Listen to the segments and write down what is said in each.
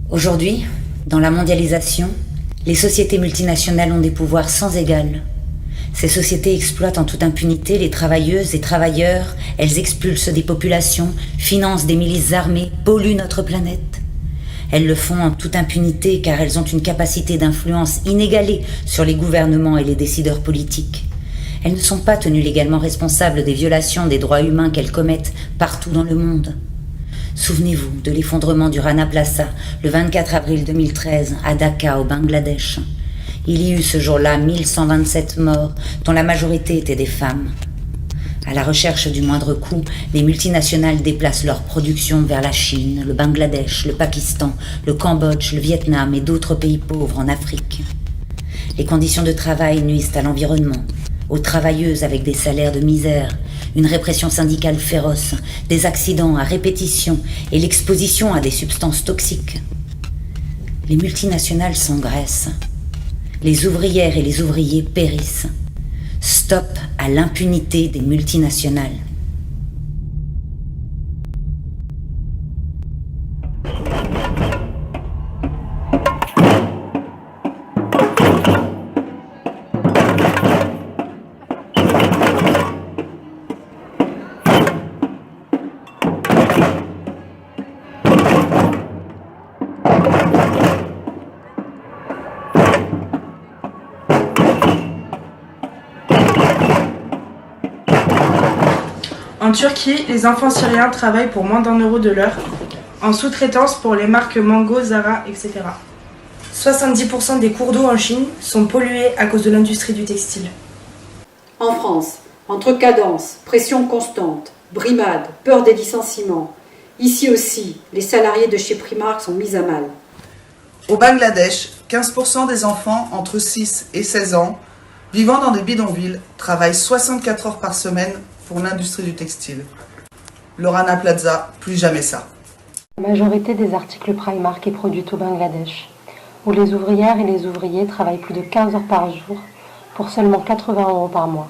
Aujourd'hui, dans la mondialisation, les sociétés multinationales ont des pouvoirs sans égal. Ces sociétés exploitent en toute impunité les travailleuses et travailleurs, elles expulsent des populations, financent des milices armées, polluent notre planète. Elles le font en toute impunité car elles ont une capacité d'influence inégalée sur les gouvernements et les décideurs politiques. Elles ne sont pas tenues légalement responsables des violations des droits humains qu'elles commettent partout dans le monde. Souvenez-vous de l'effondrement du Rana Plaza le 24 avril 2013 à Dhaka au Bangladesh. Il y eut ce jour-là 1127 morts, dont la majorité étaient des femmes. À la recherche du moindre coût, les multinationales déplacent leur production vers la Chine, le Bangladesh, le Pakistan, le Cambodge, le Vietnam et d'autres pays pauvres en Afrique. Les conditions de travail nuisent à l'environnement, aux travailleuses avec des salaires de misère, une répression syndicale féroce, des accidents à répétition et l'exposition à des substances toxiques. Les multinationales s'engraissent. Les ouvrières et les ouvriers périssent. Stop à l'impunité des multinationales. En Turquie, les enfants syriens travaillent pour moins d'€1 de l'heure, en sous-traitance pour les marques Mango, Zara, etc. 70% des cours d'eau en Chine sont pollués à cause de l'industrie du textile. En France, entre cadences, pression constante, brimades, peur des licenciements, ici aussi, les salariés de chez Primark sont mis à mal. Au Bangladesh, 15% des enfants entre 6 et 16 ans vivant dans des bidonvilles travaillent 64 heures par semaine pour l'industrie du textile. Le Rana Plaza, plus jamais ça. La majorité des articles Primark est produite au Bangladesh, où les ouvrières et les ouvriers travaillent plus de 15 heures par jour pour seulement 80 € par mois.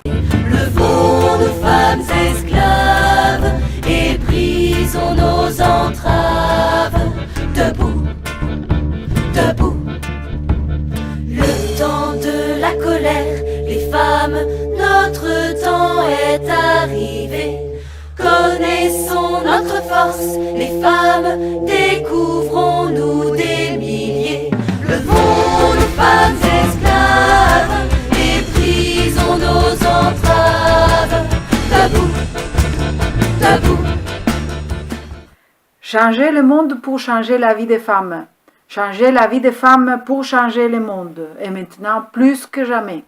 Le fond de femmes esclaves et brisons nos entraves. Debout, debout. Le temps de la colère, les femmes, notre temps est arrivé. Connaissons notre force, les femmes, découvrons-nous des milliers. Levons nos femmes esclaves et brisons nos entraves. Debout, debout. Changer le monde pour changer la vie des femmes. Changer la vie des femmes pour changer le monde. Et maintenant, plus que jamais.